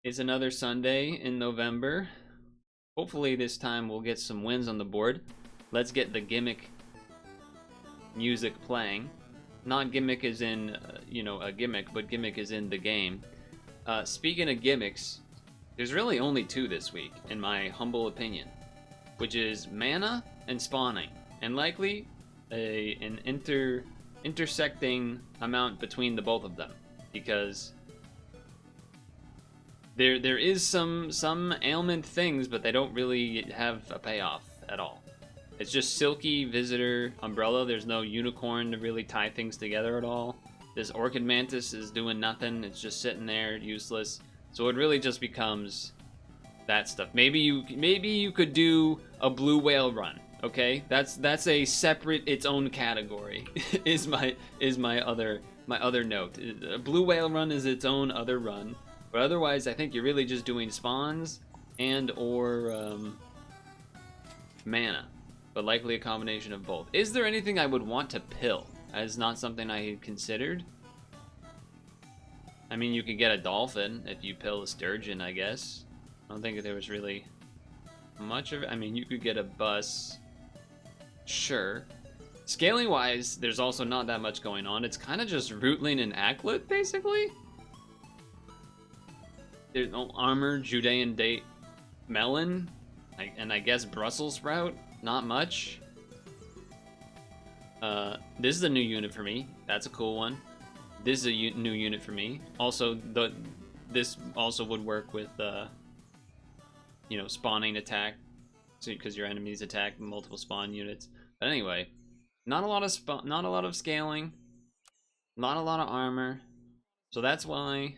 It's another Sunday in November. Hopefully this time we'll get some wins on the board. Let's get the gimmick music playing. Not gimmick as in, a gimmick, but gimmick as in the game. Speaking of gimmicks, there's really only two this week, in my humble opinion, which is mana and spawning, and likely an intersecting amount between the both of them, because there is some ailment things, but they don't really have a payoff at all. It's just Silky, Visitor, Umbrella. There's no Unicorn to really tie things together at all. This Orchid Mantis is doing nothing. It's just sitting there, useless. So it really just becomes that stuff. Maybe you could do a Blue Whale run. Okay, that's a separate, its own category. is my other note. A Blue Whale run is its own other run. But otherwise, I think you're really just doing spawns and or mana, but likely a combination of both. Is there anything I would want to pill? That is not something I had considered. I mean, you could get a dolphin if you pill a sturgeon, I guess. I don't think there was really much of it. I mean, you could get a bus. Sure. Scaling-wise, there's also not that much going on. It's kind of just Rootling and Acklet, basically. There's no armor, Judean date, melon, and I guess Brussels sprout. Not much. This is a new unit for me. That's a cool one. This is a new unit for me. Also, this also would work with spawning attack, because your enemies attack multiple spawn units. But anyway, not a lot of scaling, not a lot of armor. So that's why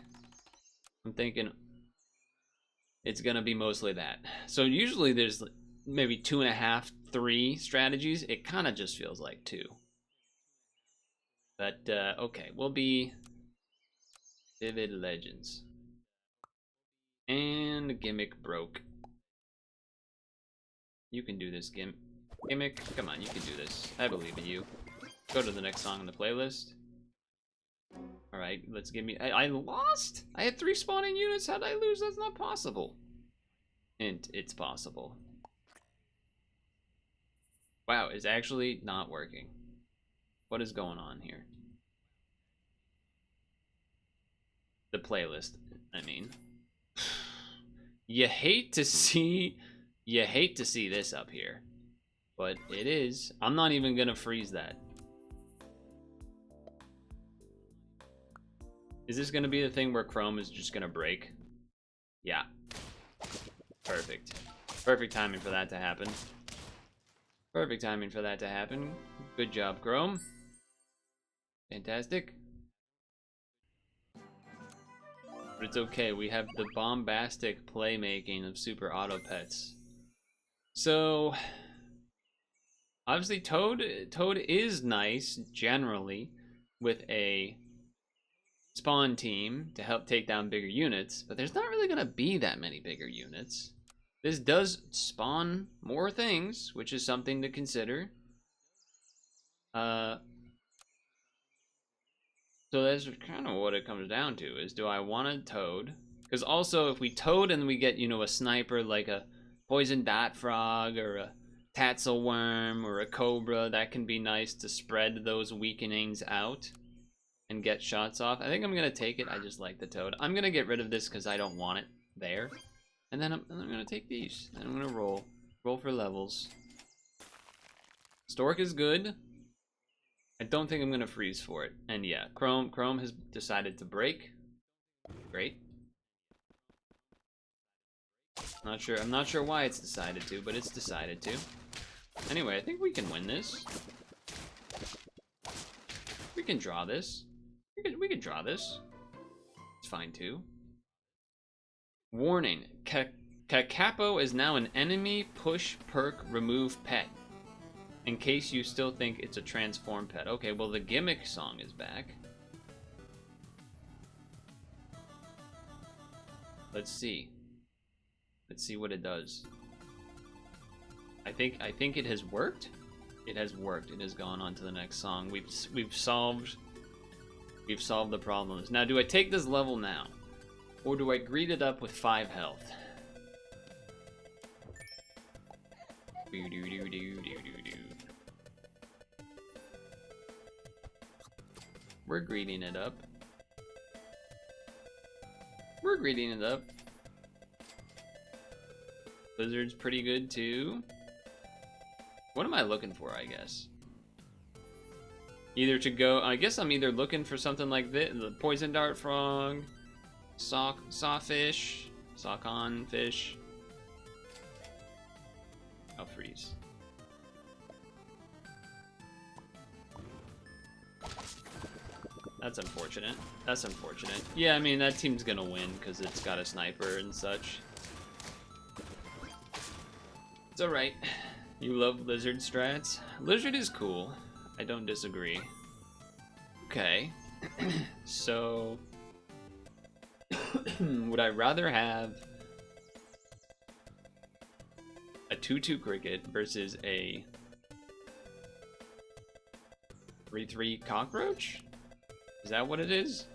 I'm thinking it's gonna be mostly that. So usually there's maybe 2.5, 3 strategies. It kind of just feels like 2. But okay, we'll be Vivid Legends. And gimmick broke. You can do this, gimmick. Come on, you can do this. I believe in you. Go to the next song on the playlist. Alright, let's give me... I lost? I had 3 spawning units. How'd I lose? That's not possible. And it's possible. Wow, it's actually not working. What is going on here? The playlist, I mean. You hate to see this up here. But it is. I'm not even gonna freeze that. Is this gonna be the thing where Chrome is just gonna break? Yeah. Perfect. Perfect timing for that to happen. Perfect timing for that to happen. Good job, Chrome. Fantastic. But it's okay, we have the bombastic playmaking of Super Auto Pets. So, obviously Toad is nice, generally, with a spawn team to help take down bigger units, but there's not really gonna be that many bigger units. This does spawn more things, which is something to consider. So that's kind of what it comes down to, is do I want a Toad? Because also, if we Toad and we get, a sniper like a Poison Dot Frog or a Tatzelworm or a Cobra, that can be nice to spread those weakenings out and get shots off. I think I'm going to take it. I just like the Toad. I'm going to get rid of this because I don't want it there. And then I'm going to take these. And I'm going to roll. Roll for levels. Stork is good. I don't think I'm going to freeze for it. And yeah, Chrome has decided to break. Great. I'm not sure why it's decided to, but it's decided to. Anyway, I think we can win this. We can draw this. We can draw this. It's fine too. Warning: Kakapo is now an enemy push perk remove pet. In case you still think it's a transform pet. Okay, well the gimmick song is back. Let's see. Let's see what it does. I think it has worked. It has worked. It has gone on to the next song. We've solved the problems. Now, do I take this level now? Or do I greet it up with 5 health? We're greeting it up. We're greeting it up. Blizzard's pretty good too. What am I looking for, I guess? Either to go, I guess I'm either looking for something like this, the poison dart frog, sawfish, sockon fish. I'll freeze. That's unfortunate. That's unfortunate. Yeah, I mean, that team's gonna win because it's got a sniper and such. It's alright. You love Lizard strats? Lizard is cool. I don't disagree. Okay. So... would I rather have a 2-2 cricket versus a 3-3 cockroach? Is that what it is?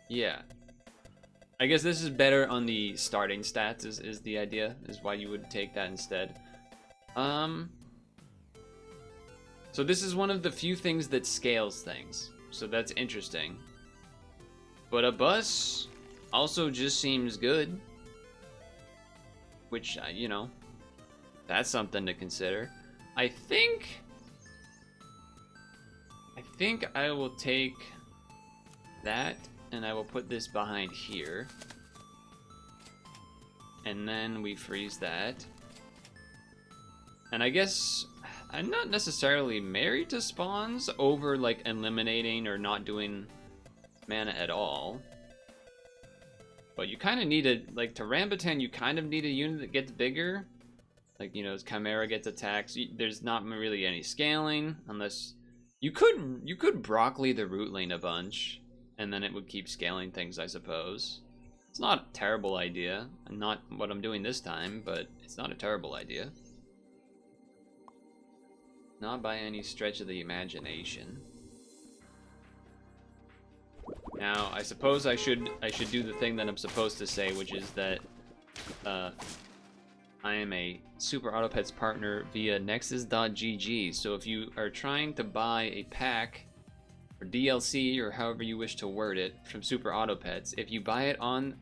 Yeah. I guess this is better on the starting stats is the idea, is why you would take that instead. So this is one of the few things that scales things. So that's interesting. But a bus also just seems good. Which, you know, that's something to consider. I think I will take that and I will put this behind here. And then we freeze that. And I guess I'm not necessarily married to spawns over like eliminating or not doing mana at all. But you kind of need a, like to Rambutan, you kind of need a unit that gets bigger. Like, you know, as Chimera gets attacks, there's not really any scaling unless you could broccoli the root lane a bunch and then it would keep scaling things, I suppose. It's not a terrible idea, and not what I'm doing this time, but it's not a terrible idea. Not by any stretch of the imagination. Now, I suppose I should do the thing that I'm supposed to say, which is that I am a Super Auto Pets partner via Nexus.gg. So if you are trying to buy a pack or DLC or however you wish to word it from Super Auto Pets, if you buy it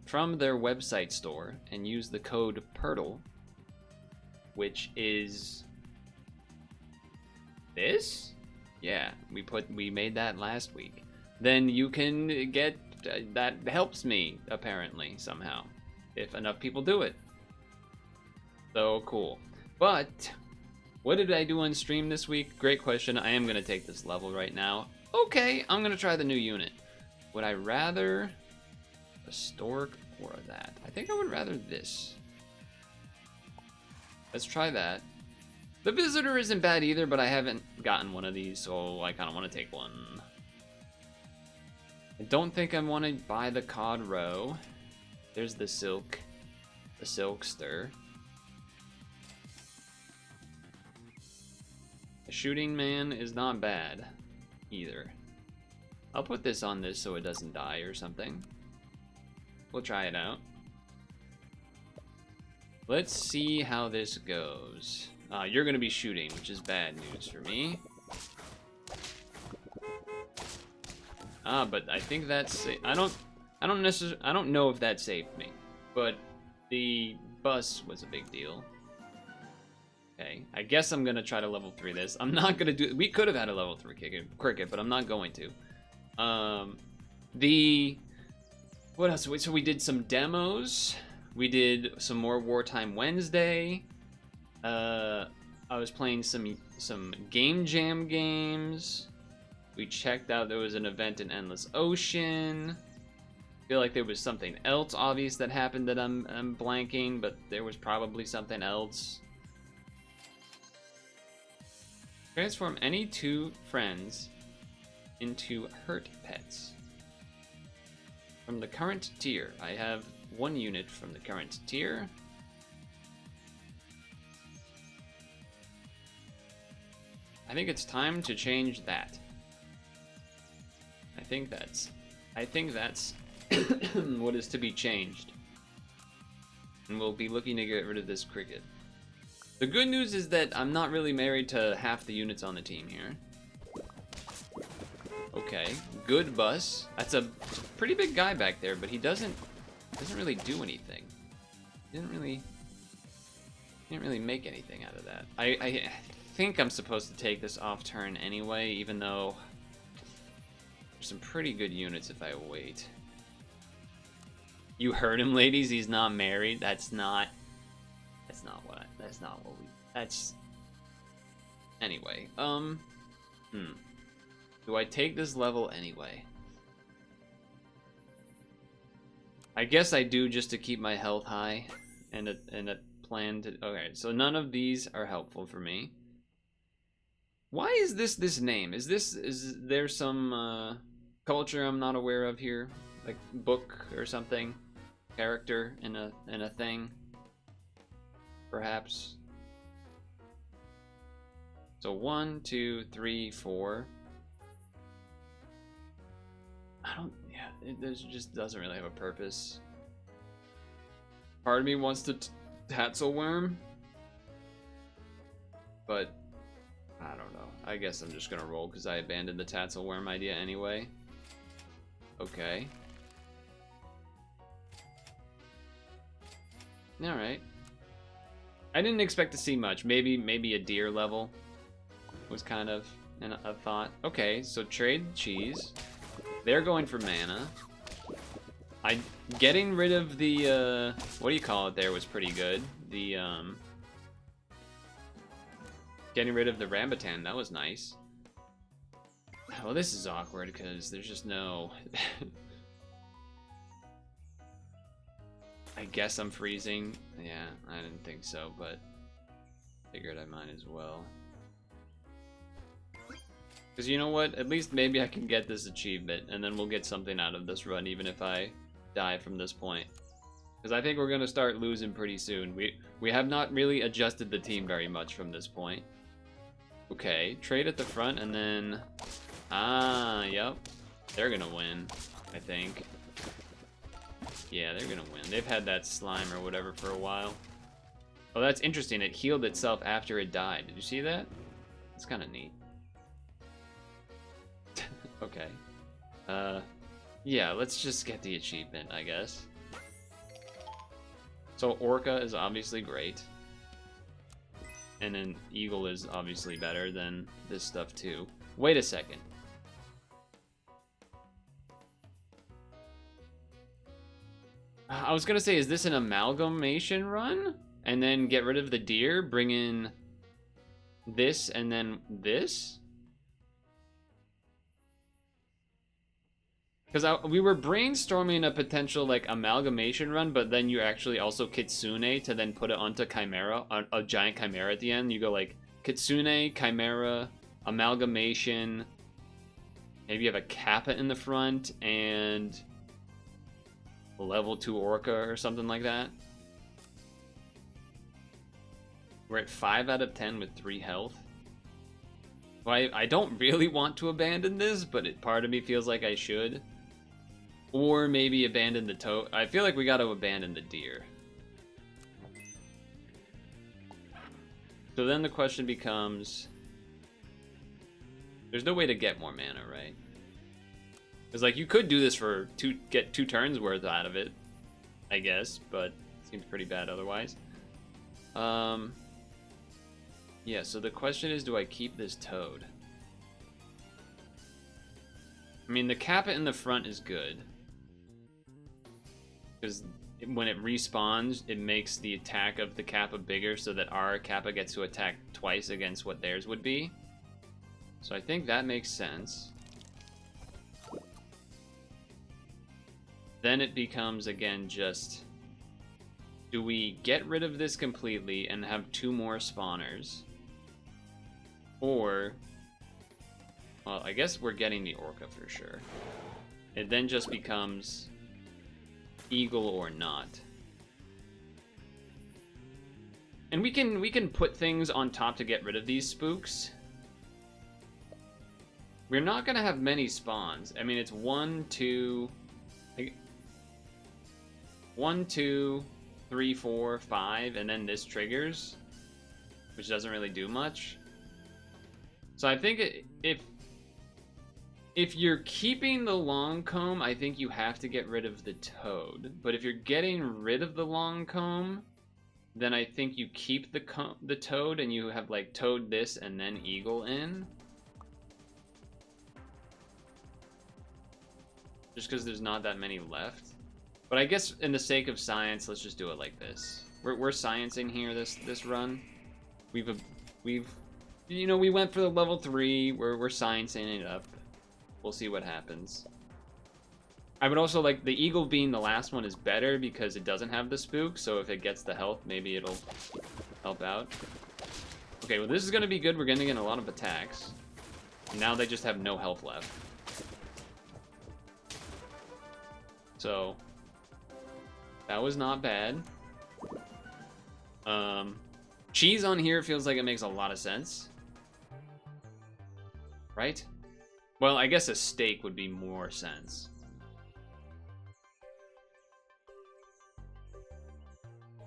from their website store and use the code Purtle, which is this? Yeah, we made that last week. Then you can get that helps me apparently somehow if enough people do it. So cool. But what did I do on stream this week? Great question. I am gonna take this level right now. Okay, I'm gonna try the new unit. Would I rather a stork or that? I think I would rather this. Let's try that. The visitor isn't bad either, but I haven't gotten one of these, so I kind of want to take one. I don't think I want to buy the cod roe. There's the silkster. The shooting man is not bad either. I'll put this on this so it doesn't die or something. We'll try it out. Let's see how this goes. You're gonna be shooting, which is bad news for me. But I think that's I don't know if that saved me, but the bus was a big deal. Okay, I guess I'm gonna try to level 3 this. I'm not gonna do. We could have had a level 3 cricket, but I'm not going to. What else? So we did some demos. We did some more Wartime Wednesday. I was playing some Game Jam games. We checked out there was an event in Endless Ocean. I feel like there was something else obvious that happened that I'm blanking, but there was probably something else. Transform any 2 friends into hurt pets. From the current tier, I have 1 unit from the current tier. I think it's time to change that. I think that's what is to be changed. And we'll be looking to get rid of this cricket. The good news is that I'm not really married to half the units on the team here. Okay, good bus. That's a pretty big guy back there, but he doesn't really do anything. He didn't really make anything out of that. I think I'm supposed to take this off turn anyway, even though there's some pretty good units if I wait. You heard him, ladies. He's not married. That's not what we. Anyway. Do I take this level anyway? I guess I do, just to keep my health high, and a plan to. Okay, so none of these are helpful for me. Why is this name? Is there some culture I'm not aware of here, like book or something, character in a thing, perhaps? So 1, 2, 3, 4. It just doesn't really have a purpose. Part of me wants to Tatzelworm, but I don't know. I guess I'm just gonna roll because I abandoned the Tatzelworm idea anyway. Okay. Alright. I didn't expect to see much. Maybe a deer level was kind of a thought. Okay, so trade cheese. They're going for mana. Getting rid of the what do you call it there was pretty good. The getting rid of the Rambutan, that was nice. Well, this is awkward because there's just no I guess I'm freezing. Yeah, I didn't think so, but figured I might as well. Because you know what? At least maybe I can get this achievement, and then we'll get something out of this run, even if I die from this point. Because I think we're going to start losing pretty soon. We have not really adjusted the team very much from this point. Okay, trade at the front, and then... Ah, yep. They're going to win, I think. Yeah, they're going to win. They've had that slime or whatever for a while. Oh, that's interesting. It healed itself after it died. Did you see that? It's kind of neat. Okay. Yeah, let's just get the achievement, I guess. So Orca is obviously great. And then Eagle is obviously better than this stuff too. Wait a second. I was gonna say, is this an amalgamation run? And then get rid of the deer, bring in this, and then this? Because we were brainstorming a potential like amalgamation run, but then you actually also Kitsune to then put it onto Chimera, a giant Chimera at the end. You go like Kitsune, Chimera, amalgamation. Maybe you have a Kappa in the front and level 2 Orca or something like that. We're at 5 out of 10 with 3 health. Well, I don't really want to abandon this, but part of me feels like I should. Or maybe abandon the toad. I feel like we gotta abandon the deer. So then the question becomes... There's no way to get more mana, right? Because like you could do this for get 2 turns worth out of it, I guess, but it seems pretty bad otherwise. Yeah, so the question is, do I keep this toad? I mean, the Kappa in the front is good. Because when it respawns, it makes the attack of the Kappa bigger so that our Kappa gets to attack twice against what theirs would be. So I think that makes sense. Then it becomes, again, just... Do we get rid of this completely and have 2 more spawners? Or... Well, I guess we're getting the Orca for sure. It then just becomes... Eagle or not. And we can put things on top to get rid of these spooks. We're not gonna have many spawns. I mean, it's 1, 2... 1, 2, 3, 4, 5, and then this triggers, which doesn't really do much. So I think if you're keeping the long comb, I think you have to get rid of the toad. But if you're getting rid of the long comb, then I think you keep the toad and you have like toad this and then eagle in. Just because there's not that many left. But I guess in the sake of science, let's just do it like this. We're sciencing here this run. We've you know, we went for the level 3. We're sciencing it up. We'll see what happens. I would also like the eagle being the last one is better because it doesn't have the spook. So if it gets the health, maybe it'll help out. Okay, well this is gonna be good. We're gonna get a lot of attacks. Now they just have no health left. So that was not bad. Cheese on here feels like it makes a lot of sense. Right? Well, I guess a steak would be more sense.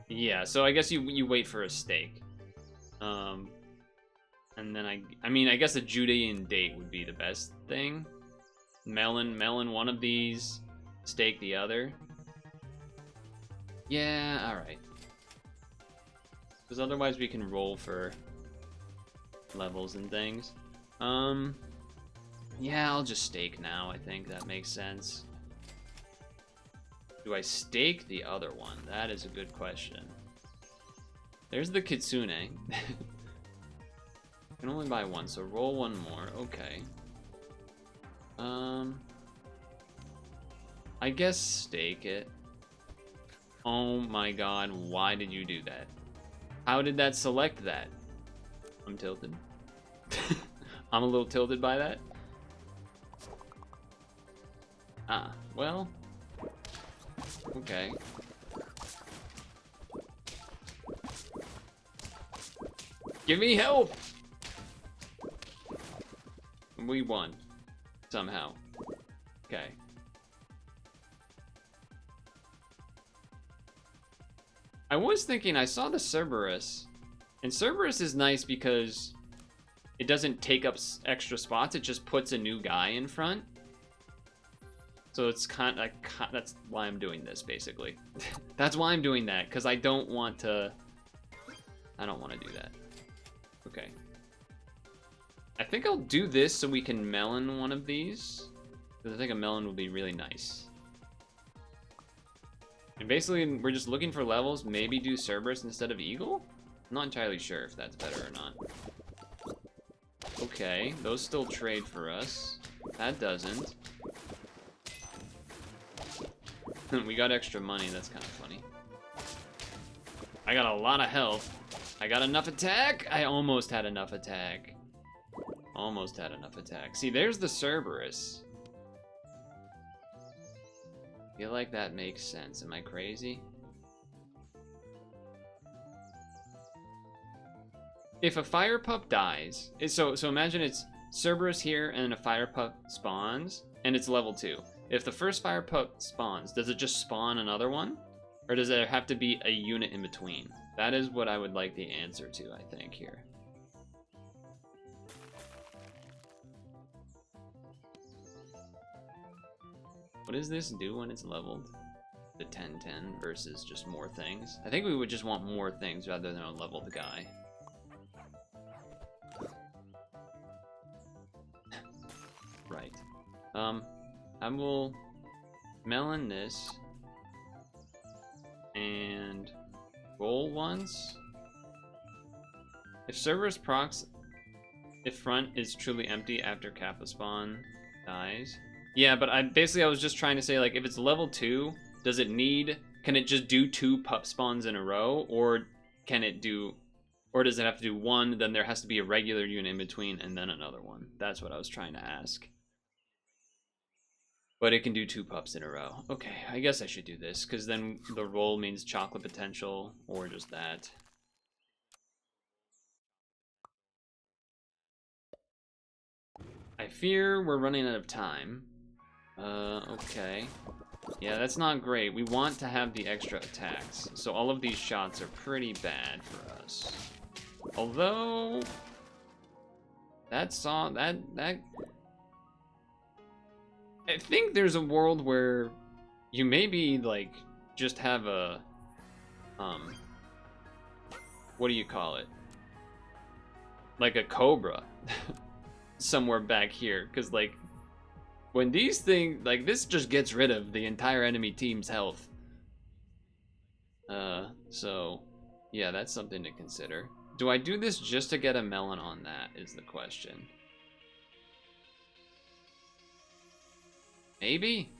Yeah, so I guess you wait for a steak. And then I mean, I guess a Judean date would be the best thing. Melon one of these, steak the other. Yeah, alright. Because otherwise we can roll for levels and things. Yeah, I'll just stake now. I think that makes sense. Do I stake the other one? That is a good question. There's the Kitsune. Can only buy one, so roll one more. Okay. I guess stake it. Oh my god, why did you do that? How did that select that? I'm tilted. I'm a little tilted by that. Ah, well. Okay. Give me help! We won. Somehow. Okay. I was thinking, I saw the Cerberus. And Cerberus is nice because it doesn't take up extra spots, it just puts a new guy in front. So it's kind of like, that's why I'm doing this, basically. That's why I'm doing that, because I don't want to do that. Okay. I think I'll do this so we can melon one of these. Because I think a melon will be really nice. And basically, we're just looking for levels. Maybe do Cerberus instead of Eagle? I'm not entirely sure if that's better or not. Okay, those still trade for us. That doesn't. We got extra money, that's kind of funny. I got a lot of health. I got enough attack? I almost had enough attack. Almost had enough attack. See, there's the Cerberus. Feel like that makes sense. Am I crazy? If a fire pup dies, so imagine it's Cerberus here and a fire pup spawns, and it's level 2. If the first fire pup spawns, does it just spawn another one? Or does there have to be a unit in between? That is what I would like the answer to, I think, here. What does this do when it's leveled? The 10-10 versus just more things? I think we would just want more things rather than a leveled guy. Right. I will melon this and roll once. If Cerberus procs, if front is truly empty after Kappa spawn dies. Yeah, but I was just trying to say, like, if it's level 2, does it need, can it just do 2 pup spawns in a row, or can it do, or does it have to do 1, then there has to be a regular unit in between and then another one? That's what I was trying to ask. But it can do 2 pups in a row. Okay, I guess I should do this, because then the roll means chocolate potential, or just that. I fear we're running out of time. Okay. Yeah, that's not great. We want to have the extra attacks. So all of these shots are pretty bad for us. Although... that... I think there's a world where you maybe, like, just have a... what do you call it? Like a cobra. Somewhere back here. Because, like, when these things... like, this just gets rid of the entire enemy team's health. So... yeah, that's something to consider. Do I do this just to get a melon on that, is the question. Maybe?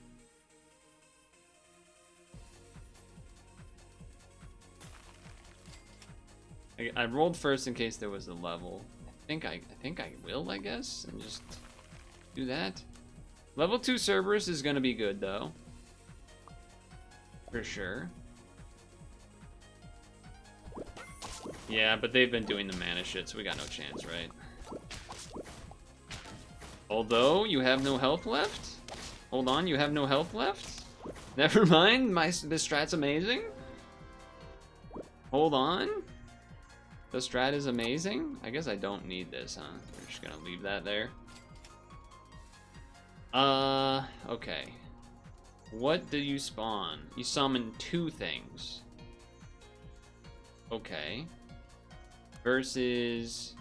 I rolled first in case there was a level. I think I will, I guess, and just do that. Level 2 Cerberus is gonna be good though. For sure. Yeah, but they've been doing the mana shit, so we got no chance, right? Although, you have no health left? Hold on, you have no health left? Never mind, this strat's amazing. Hold on. The strat is amazing? I guess I don't need this, huh? We're just gonna leave that there. Okay. What do you spawn? You summon 2 things. Okay. Versus...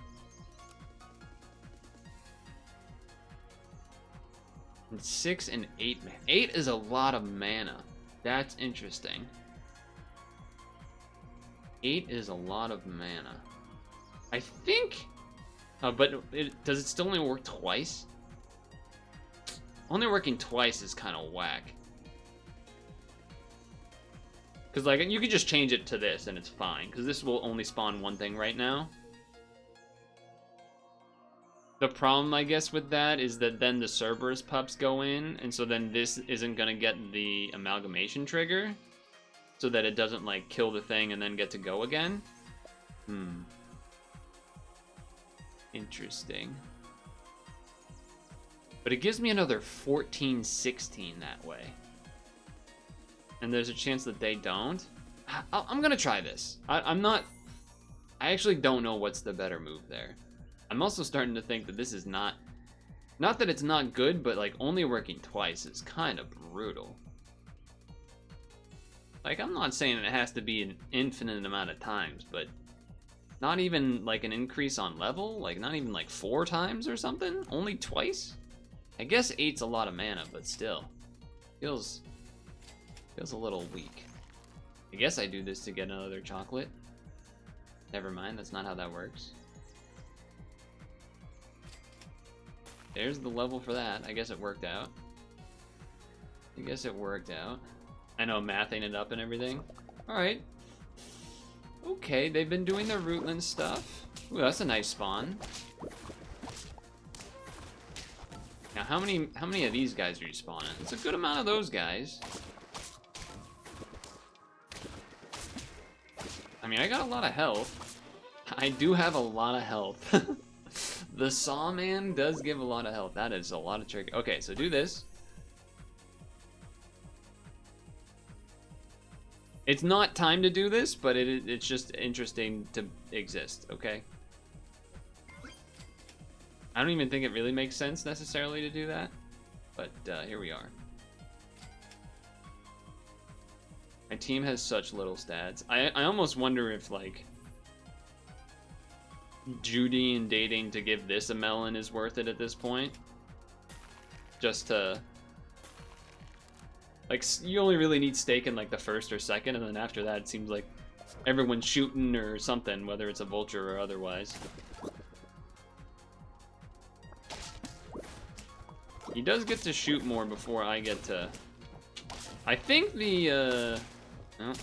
6 and 8 mana. 8 is a lot of mana. That's interesting. 8 is a lot of mana. I think... but does it still only work twice? Only working twice is kind of whack. Because, like, you could just change it to this and it's fine. Because this will only spawn 1 thing right now. The problem, I guess, with that is that then the Cerberus pups go in. And so then this isn't going to get the amalgamation trigger. So that it doesn't, like, kill the thing and then get to go again. Interesting. But it gives me another 14-16 that way. And there's a chance that they don't. I'm gonna try this. I actually don't know what's the better move there. I'm also starting to think that this is not that it's not good, but like only working twice is kind of brutal. Like, I'm not saying it has to be an infinite amount of times, but not even like an increase on level, like not even like 4 times or something, only twice. I guess 8's a lot of mana, but still feels a little weak. I guess I do this to get another chocolate. Never mind, that's not how that works. There's the level for that. I guess it worked out. I know, mathing it up and everything. Alright. Okay, they've been doing their Rootland stuff. Ooh, that's a nice spawn. Now, how many of these guys are you spawning? It's a good amount of those guys. I mean, I got a lot of health. I do have a lot of health. The Sawman does give a lot of health. That is a lot of trick. Okay, so do this. It's not time to do this, but it's just interesting to exist, okay? I don't even think it really makes sense necessarily to do that, but here we are. My team has such little stats. I almost wonder if, like, Judy and dating to give this a melon is worth it at this point. Just to... like, you only really need stake in, like, the first or second, and then after that it seems like everyone's shooting or something, whether it's a vulture or otherwise. He does get to shoot more before I get to... I think the, oh.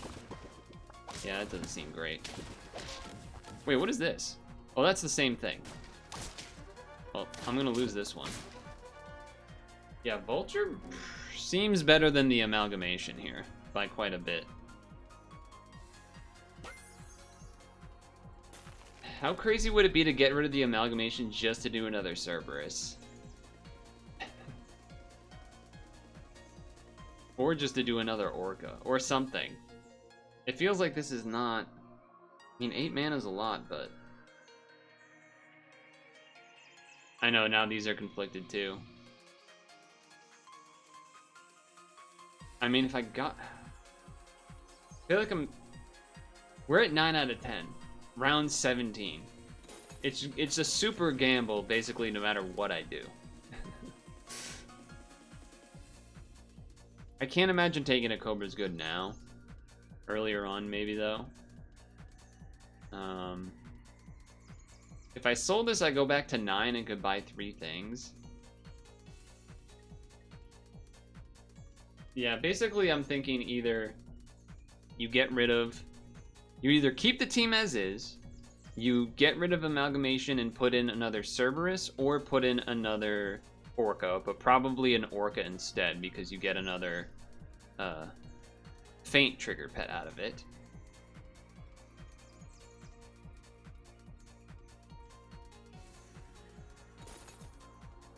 Yeah, that doesn't seem great. Wait, what is this? Oh, that's the same thing. Well, I'm gonna lose this one. Yeah, vulture seems better than the amalgamation here, by quite a bit. How crazy would it be to get rid of the amalgamation just to do another Cerberus? Or just to do another Orca, or something. It feels like this is not... I mean, 8 mana is a lot, but... I know, now these are conflicted too. I mean, if I got... I feel like I'm... We're at 9 out of 10. Round 17. It's a super gamble, basically, no matter what I do. I can't imagine taking a Cobra's Good now. Earlier on, maybe, though. If I sold this, I go back to 9 and could buy 3 things. Yeah, basically, I'm thinking either you get rid of... You either keep the team as is, you get rid of Amalgamation and put in another Cerberus, or put in another Orca, but probably an Orca instead, because you get another Faint trigger pet out of it.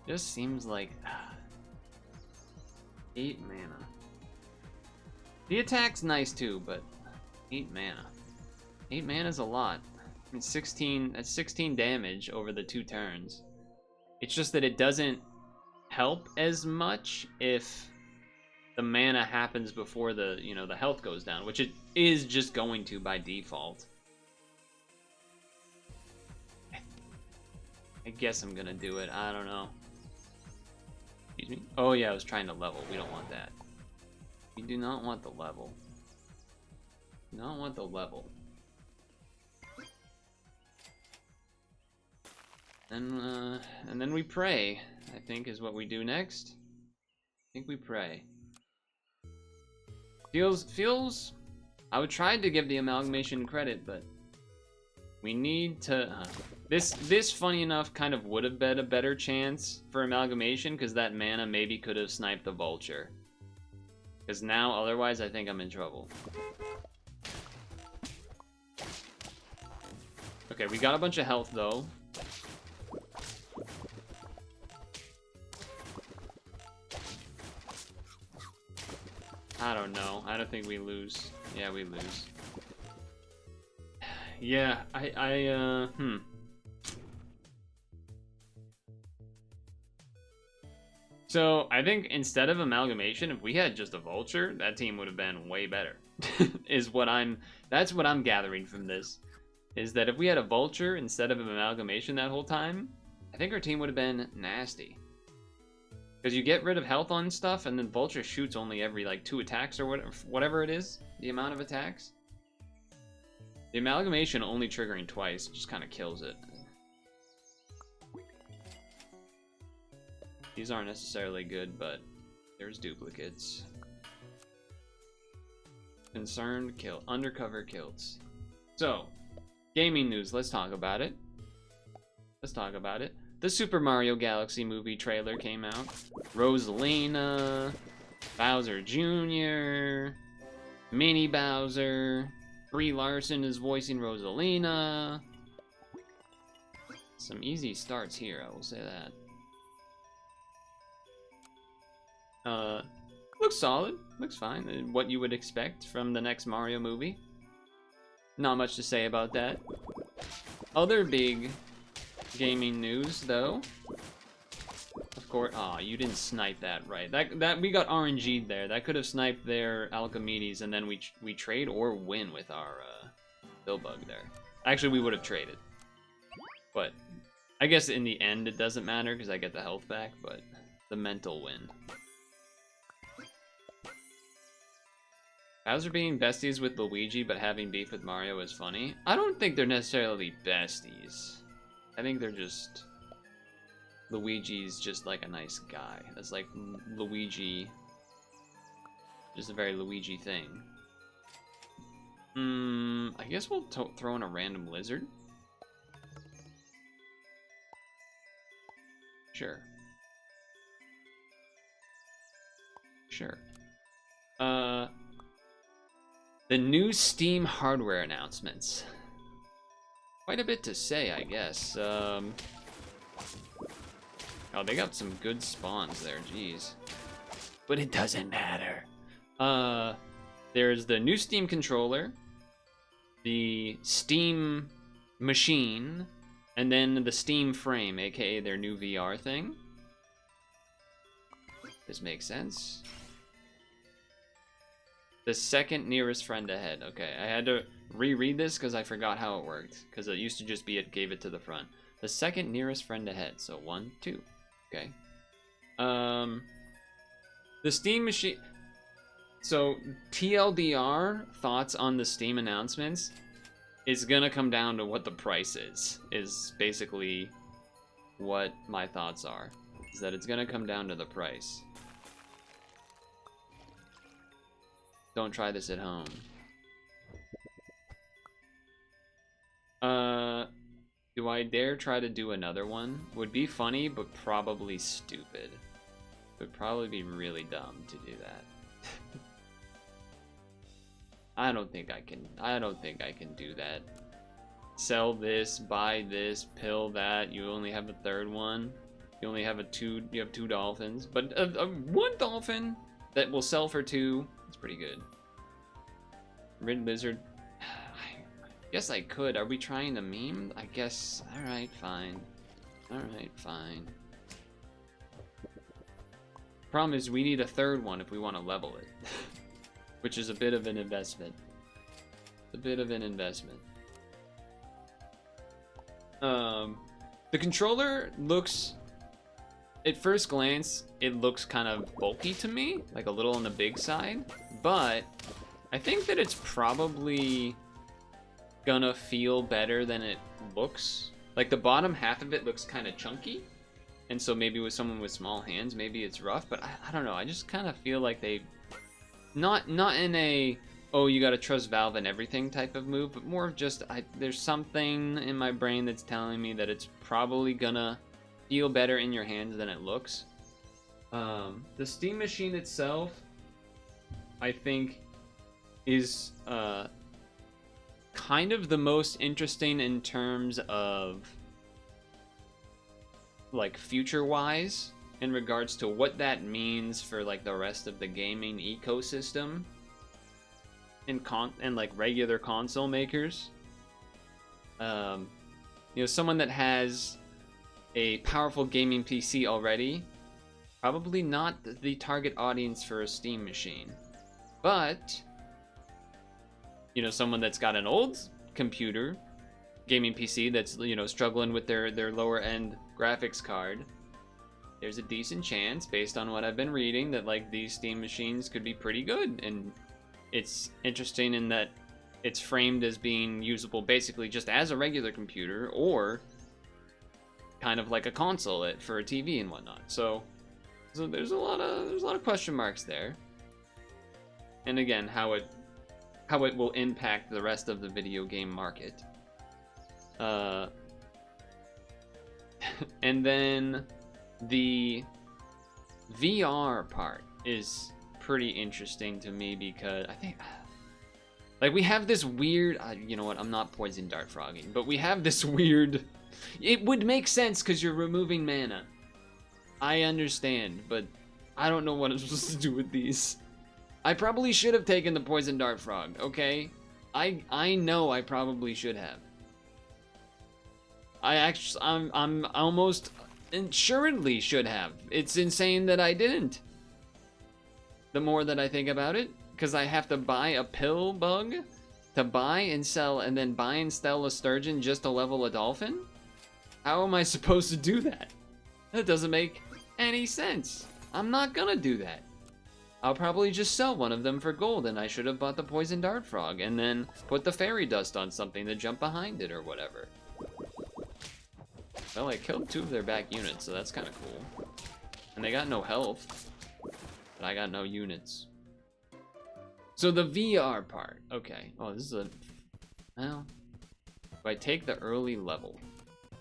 Just seems like 8 mana. The attack's nice too, but 8 mana. 8 mana is a lot. I mean, 16. That's 16 damage over the 2 turns. It's just that it doesn't help as much if the mana happens before the the health goes down, which it is just going to by default. I guess I'm gonna do it. I don't know. Excuse me. Oh yeah, I was trying to level. We don't want that. We do not want the level. We don't want the level. And then we pray, I think, is what we do next. I think we pray. Feels... I would try to give the Amalgamation credit, but we need to... This, funny enough, kind of would have been a better chance for Amalgamation, because that mana maybe could have sniped the Vulture. Because now, otherwise, I think I'm in trouble. Okay, we got a bunch of health, though. I don't know. I don't think we lose. Yeah, we lose. Yeah, So, I think instead of Amalgamation, if we had just a Vulture, that team would have been way better. That's what I'm gathering from this. Is that if we had a Vulture instead of an Amalgamation that whole time, I think our team would have been nasty. Because you get rid of health on stuff, and then Vulture shoots only every, like, 2 attacks or whatever it is, the amount of attacks. The Amalgamation only triggering twice just kind of kills it. These aren't necessarily good, but there's duplicates. Concerned kill. Undercover kills. So, gaming news. Let's talk about it. Let's talk about it. The Super Mario Galaxy movie trailer came out. Rosalina, Bowser Jr., Mini Bowser, Brie Larson is voicing Rosalina. Some easy starts here, I will say that. Looks solid, looks fine. What you would expect from the next Mario movie. Not much to say about that. Other big gaming news, though. Of course, you didn't snipe that right. That we got RNG'd there. That could have sniped their Alchemedes, and then we trade or win with our Billbug there. Actually, we would have traded, but I guess in the end it doesn't matter because I get the health back. But the mental win. Bowser being besties with Luigi but having beef with Mario is funny. I don't think they're necessarily besties. I think they're just... Luigi's just like a nice guy. That's like Luigi... Just a very Luigi thing. I guess we'll throw in a random lizard. Sure. Sure. The new Steam hardware announcements. Quite a bit to say, I guess. Oh, they got some good spawns there, jeez. But it doesn't matter. There's the new Steam controller, the Steam machine, and then the Steam frame, aka their new VR thing. This makes sense. The second nearest friend ahead. Okay, I had to reread this because I forgot how it worked. Because it used to just be it gave it to the front. The second nearest friend ahead. So 1, 2. Okay. The Steam machine. So TLDR, thoughts on the Steam announcements, is gonna come down to what the price is basically what my thoughts are. Is that it's gonna come down to the price. Don't try this at home. Do I dare try to do another one? Would be funny, but probably stupid. Would probably be really dumb to do that. I don't think I can do that. Sell this, buy this, pill that. You only have a third one. You only have you have 2 dolphins, but one dolphin that will sell for 2. It's pretty good. Red Lizard. I guess I could. Are we trying to meme? I guess. Alright, fine. Alright, fine. Problem is, we need a third one if we want to level it. Which is a bit of an investment. A bit of an investment. The controller looks... At first glance, it looks kind of bulky to me. Like a little on the big side. But I think that it's probably gonna feel better than it looks. Like the bottom half of it looks kind of chunky, and so maybe with someone with small hands, maybe it's rough. But I don't know. I just kind of feel like they, not in a oh you gotta trust Valve and everything type of move, but more of just there's something in my brain that's telling me that it's probably gonna feel better in your hands than it looks. The Steam machine itself, I think, is kind of the most interesting in terms of like future wise in regards to what that means for like the rest of the gaming ecosystem and like regular console makers. You know, someone that has a powerful gaming PC already, probably not the target audience for a Steam machine. But you know, someone that's got an old computer, gaming PC that's, you know, struggling with their lower end graphics card, there's a decent chance, based on what I've been reading, that like these Steam machines could be pretty good. And it's interesting in that it's framed as being usable basically just as a regular computer, or kind of like a console for a TV and whatnot. So there's a lot of question marks there. And again, how it will impact the rest of the video game market. And then the VR part is pretty interesting to me because I think, like, we have this weird, you know what, I'm not poison dart frogging, but we have this weird, it would make sense because you're removing mana. I understand, but I don't know what I'm supposed to do with these. I probably should have taken the poison dart frog, okay? I know I probably should have. I'm almost assuredly should have. It's insane that I didn't. The more that I think about it, because I have to buy a pill bug to buy and sell, and then buy and sell a sturgeon just to level a dolphin? How am I supposed to do that? That doesn't make any sense. I'm not gonna do that. I'll probably just sell one of them for gold, and I should have bought the poison dart frog and then put the fairy dust on something to jump behind it or whatever. Well, I killed 2 of their back units, so that's kind of cool. And they got no health, but I got no units. So the VR part, okay. Oh, this is a, well, if I take the early level,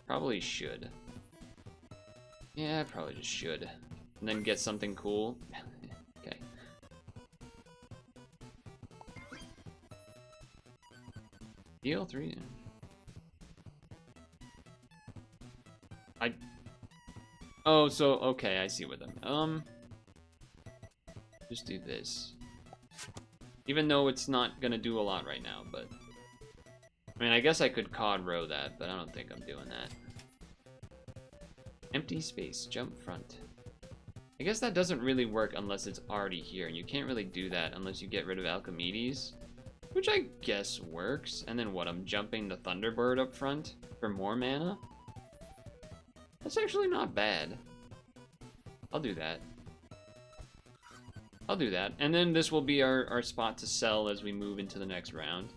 probably should. Yeah, I probably just should. And then get something cool. Okay. DL3. Oh, so okay, I see with them. Just do this. Even though it's not gonna do a lot right now, but... I mean, I guess I could cod row that, but I don't think I'm doing that. Empty space, jump front. I guess that doesn't really work unless it's already here, and you can't really do that unless you get rid of Alchemedes, which I guess works. And then what, I'm jumping the Thunderbird up front for more mana? That's actually not bad. I'll do that. I'll do that. And then this will be our spot to sell as we move into the next round.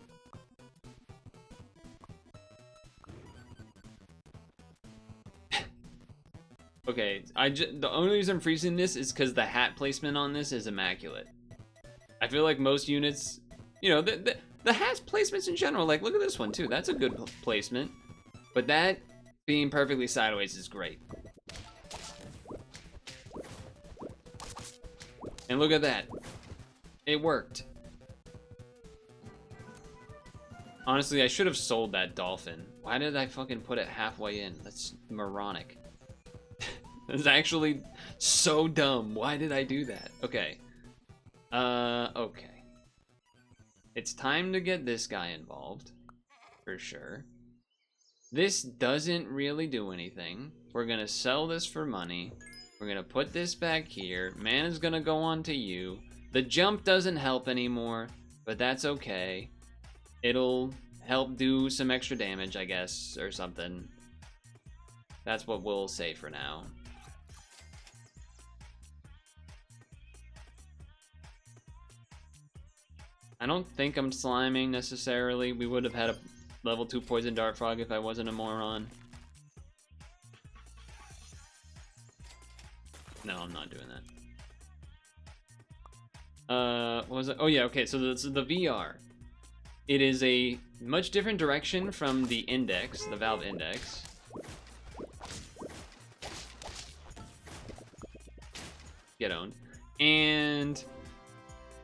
Okay, the only reason I'm freezing this is because the hat placement on this is immaculate. I feel like most units, you know, the hat placements in general, like look at this one too, that's a good placement. But that being perfectly sideways is great. And look at that, it worked. Honestly, I should have sold that dolphin. Why did I fucking put it halfway in? That's moronic. It's actually so dumb. Why did I do that? Okay. Okay. It's time to get this guy involved. For sure. This doesn't really do anything. We're gonna sell this for money. We're gonna put this back here. Mana's gonna go on to you. The jump doesn't help anymore, but that's okay. It'll help do some extra damage, I guess, or something. That's what we'll say for now. I don't think I'm sliming necessarily. We would have had a level 2 poison dart frog if I wasn't a moron. No, I'm not doing that. What was it? Oh yeah, okay, so this is the VR. It is a much different direction from the index, the Valve index. Get owned. And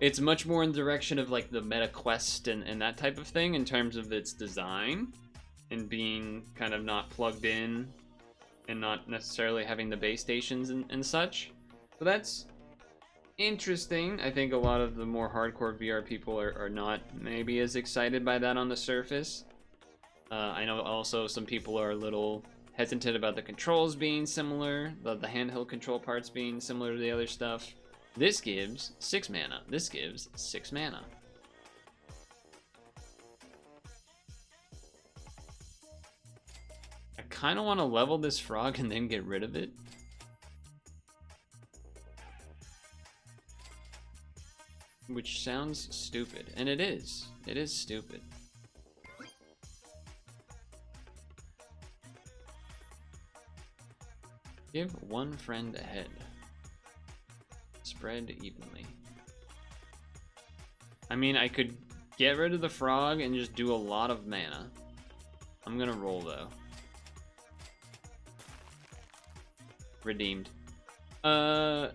it's much more in the direction of like the meta quest and that type of thing in terms of its design and being kind of not plugged in and not necessarily having the base stations and such. So that's interesting. I think a lot of the more hardcore VR people are not maybe as excited by that on the surface. I know also some people are a little hesitant about the controls being similar, the handheld control parts being similar to the other stuff. This gives 6 mana. This gives 6 mana. I kind of want to level this frog and then get rid of it. Which sounds stupid, and it is. It is stupid. Give one friend a head. Spread evenly. I mean, I could get rid of the frog and just do a lot of mana. I'm gonna roll though. Redeemed. I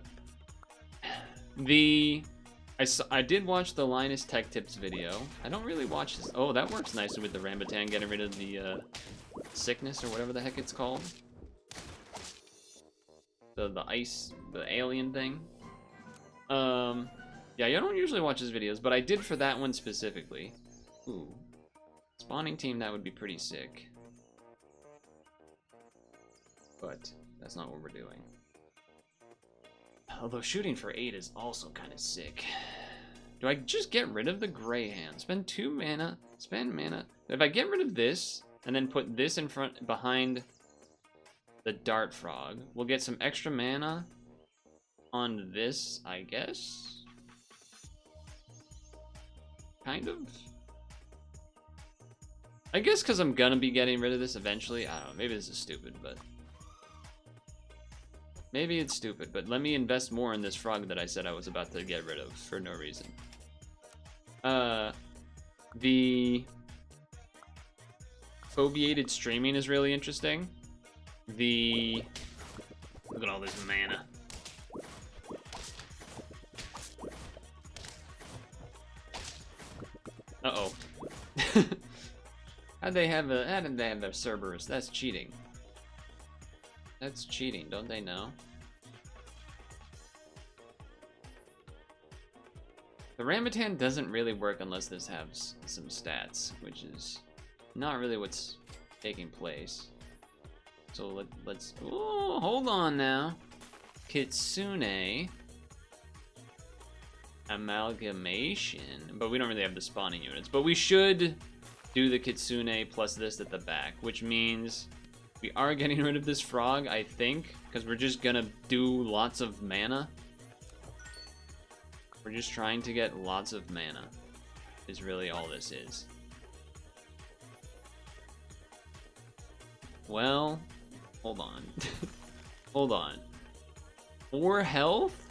did watch the Linus Tech Tips video. I don't really watch this. Oh, that works nicely with the Rambutan getting rid of the sickness or whatever the heck it's called. The ice, the alien thing. Yeah, I don't usually watch his videos, but I did for that one specifically. Ooh. Spawning team, that would be pretty sick. But that's not what we're doing. Although shooting for 8 is also kind of sick. Do I just get rid of the Gray Hand? Spend 2 mana, spend mana. If I get rid of this, and then put this in front, behind the Dart Frog, we'll get some extra mana on this, I guess? Kind of? I guess because I'm gonna be getting rid of this eventually. I don't know, maybe this is stupid, but... Maybe it's stupid, but let me invest more in this frog that I said I was about to get rid of for no reason. The foveated streaming is really interesting. Look at all this mana. Uh-oh. How did they have their Cerberus? That's cheating. That's cheating, don't they know? The Rambutan doesn't really work unless this has some stats, which is not really what's taking place. So let's... Oh, hold on now. Kitsune. Amalgamation. But we don't really have the spawning units. But we should do the Kitsune plus this at the back, which means we are getting rid of this frog, I think, because we're just gonna do lots of mana. We're just trying to get lots of mana, is really all this is. Well, hold on. Hold on. 4 health?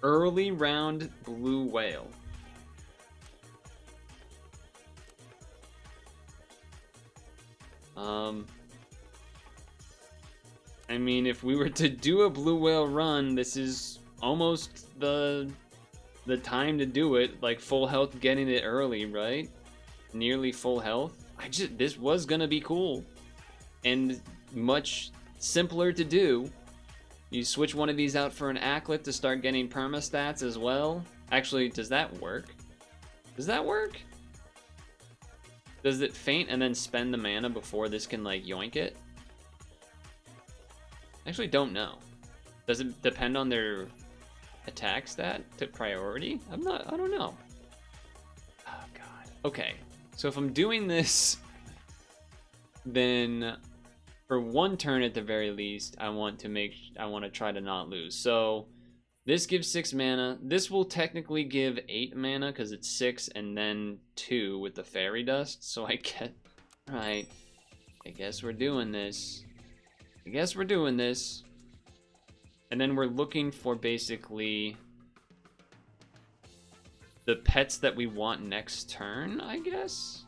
Early round blue whale. I mean, if we were to do a blue whale run, this is almost the time to do it. Like full health, getting it early, right? Nearly full health. This was gonna be cool and much simpler to do. You switch one of these out for an Acklet to start getting perma stats as well. Actually, does that work? Does that work? Does it faint and then spend the mana before this can like yoink it? I actually don't know. Does it depend on their attack stat to priority? I don't know. Oh god. Okay. So if I'm doing this, then for 1 turn at the very least, I want to try to not lose. So this gives 6 mana. This will technically give 8 mana because it's 6 and then 2 with the fairy dust. So I get, right. I guess we're doing this. And then we're looking for basically the pets that we want next turn, I guess.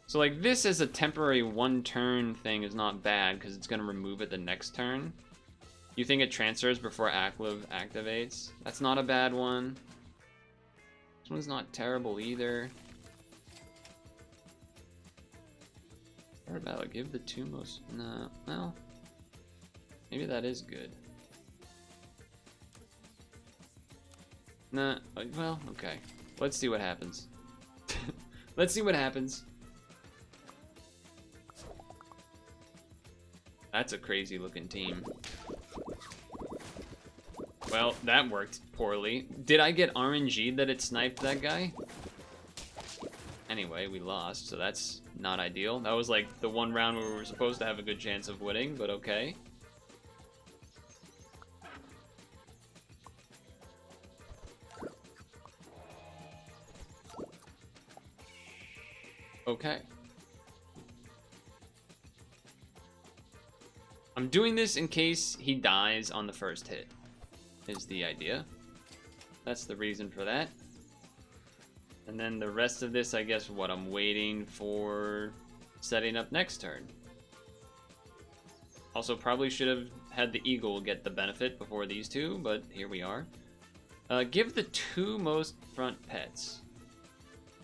So like this as a temporary 1 turn thing is not bad because it's gonna remove it the next turn. You think it transfers before Akliv activates? That's not a bad one. This one's not terrible either. What about give the 2 most? No, well, maybe that is good. Nah, well, okay. Let's see what happens. Let's see what happens. That's a crazy looking team. Well, that worked poorly. Did I get RNG that it sniped that guy? Anyway, we lost, so that's not ideal. That was like the 1 round where we were supposed to have a good chance of winning, but okay. Okay. I'm doing this in case he dies on the first hit, is the idea. That's the reason for that. And then the rest of this, I guess, what I'm waiting for setting up next turn. Also, probably should have had the eagle get the benefit before these two, but here we are. Give the 2 most front pets.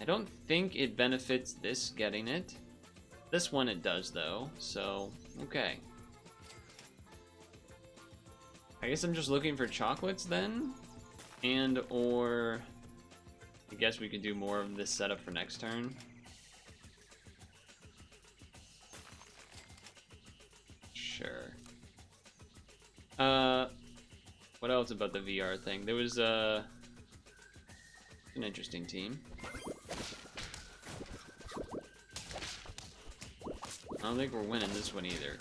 I don't think it benefits this getting it. This one it does, though, so, okay. I guess I'm just looking for chocolates then, and or I guess we could do more of this setup for next turn. Sure. What else about the VR thing? There was an interesting team. I don't think we're winning this one either.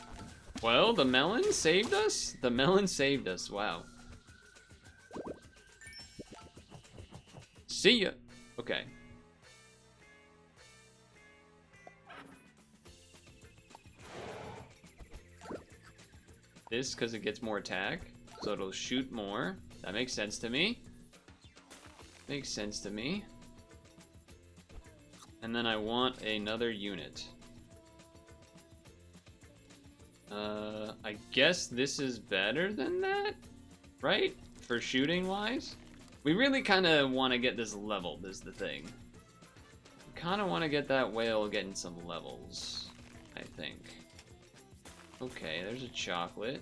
Well, the melon saved us? The melon saved us, wow. See ya. Okay. This, because it gets more attack, so it'll shoot more. That makes sense to me. Makes sense to me. And then I want another unit. I guess this is better than that, right? For shooting wise? We really kind of want to get this leveled is the thing. We kind of want to get that whale getting some levels, I think. Okay, there's a chocolate.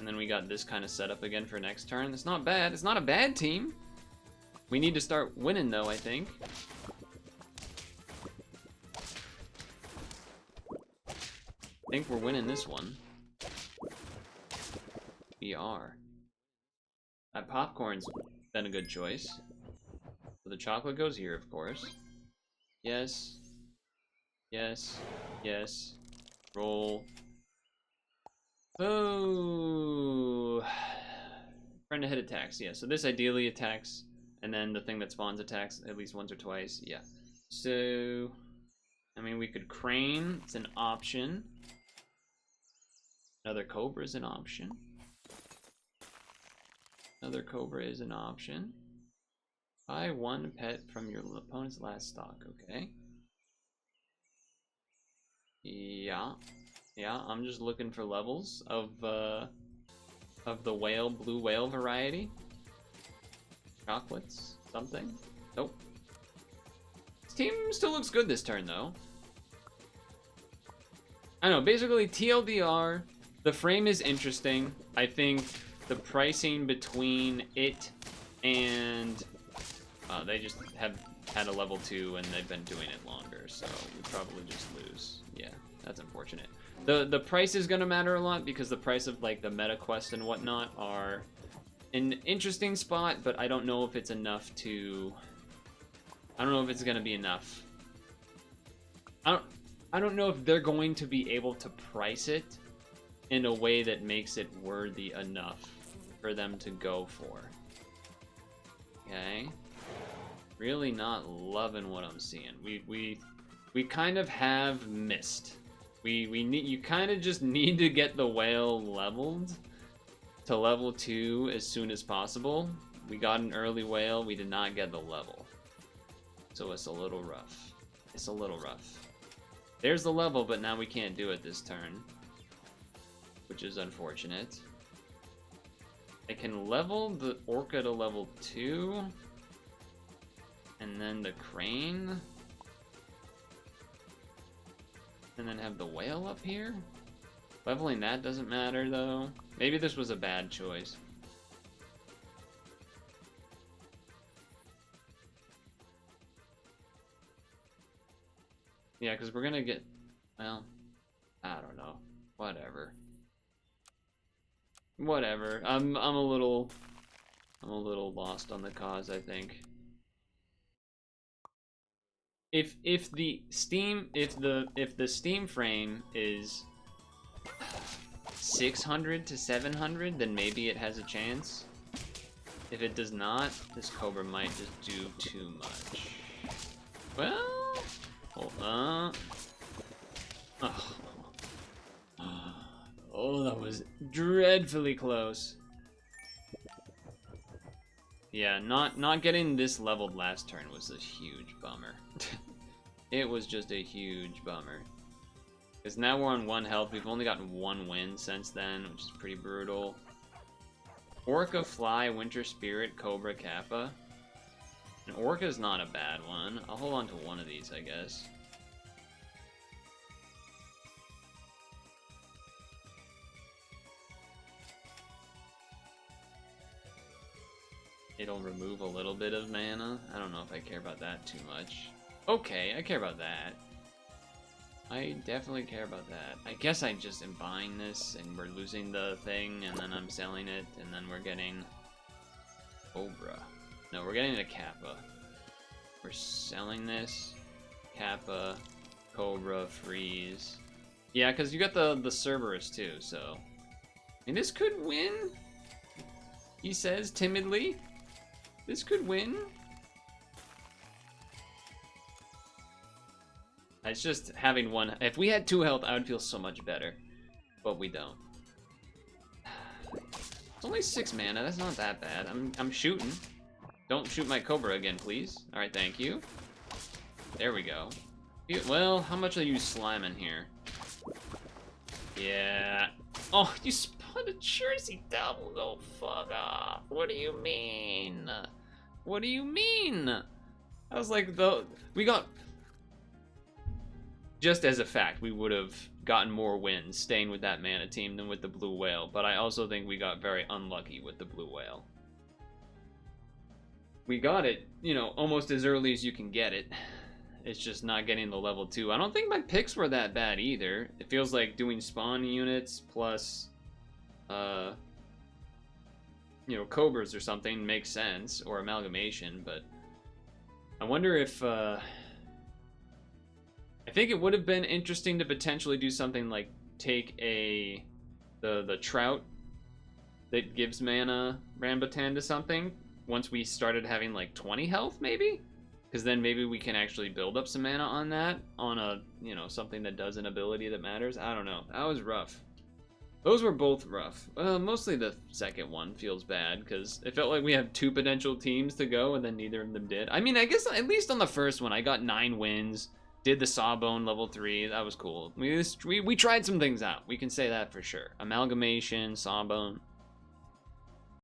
And then we got this kind of setup again for next turn. It's not bad. It's not a bad team. We need to start winning, though, I think. I think we're winning this one. We are. That popcorn's been a good choice. So the chocolate goes here, of course. Yes. Yes. Yes. Roll. Oh. Friend to hit attacks, yeah. So this ideally attacks, and then the thing that spawns attacks at least once or twice, yeah. So, I mean, we could crane, it's an option. Another cobra is an option. Another cobra is an option. Buy one pet from your opponent's last stock, okay. Yeah. Yeah, I'm just looking for levels of the whale, blue whale variety. Chocolates, something. Nope. This team still looks good this turn, though. I don't know, basically TLDR, the frame is interesting. I think the pricing between it and they just have had a level 2 and they've been doing it longer, so we probably just lose. Yeah, that's unfortunate. The price is gonna matter a lot because the price of like the meta quests and whatnot are an interesting spot, but I don't know if it's enough to. I don't know if it's gonna be enough. I don't know if they're going to be able to price it in a way that makes it worthy enough for them to go for. Okay. Really not loving what I'm seeing. We kind of have missed. We need, you kind of just need to get the whale leveled to level 2 as soon as possible. We got an early whale, we did not get the level. So it's a little rough. It's a little rough. There's the level, but now we can't do it this turn, which is unfortunate. I can level the orca to level 2, and then the crane, and then have the whale up here. Leveling that doesn't matter, though. Maybe this was a bad choice. Yeah, because we're gonna get, well, I don't know. Whatever. Whatever. I'm a little lost on the cause, I think. If the Steam frame is 600 to 700, then maybe it has a chance. If it does not, this cobra might just do too much. Well, hold on. Oh. Oh, that was dreadfully close. Yeah, not getting this leveled last turn was a huge bummer. It was just a huge bummer. Because now we're on 1 health. We've only gotten 1 win since then, which is pretty brutal. Orca, Fly, Winter Spirit, Cobra, Kappa. And Orca's not a bad one. I'll hold on to one of these, I guess. It'll remove a little bit of mana. I don't know if I care about that too much. Okay, I care about that. I definitely care about that. I guess I just am buying this and we're losing the thing and then I'm selling it and then we're getting Cobra. No, we're getting a Kappa. We're selling this. Kappa, Cobra, Freeze. Yeah, because you got the Cerberus too, so. I mean, this could win, he says timidly. This could win. It's just having 1. If we had 2 health, I would feel so much better. But we don't. It's only 6 mana. That's not that bad. I'm shooting. Don't shoot my Cobra again, please. Alright, thank you. There we go. Well, how much are you sliming here? Yeah. Oh, you spun a Jersey double. Oh, fuck off. What do you mean? What do you mean? I was like, we got... just as a fact, we would have gotten more wins staying with that mana team than with the blue whale, but I also think we got very unlucky with the blue whale. We got it, you know, almost as early as you can get it. It's just not getting the level 2. I don't think my picks were that bad either. It feels like doing spawn units plus, you know, Cobras or something makes sense, or Amalgamation, but I wonder if, I think it would have been interesting to potentially do something like take the Trout that gives mana Rambutan to something once we started having like 20 health, maybe? Because then maybe we can actually build up some mana on that, on a, you know, something that does an ability that matters. I don't know. That was rough. Those were both rough. Mostly the second one feels bad, because it felt like we had 2 potential teams to go, and then neither of them did. I mean, I guess at least on the first one, I got 9 wins, did the Sawbone level 3, that was cool. We tried some things out, we can say that for sure. Amalgamation, Sawbone.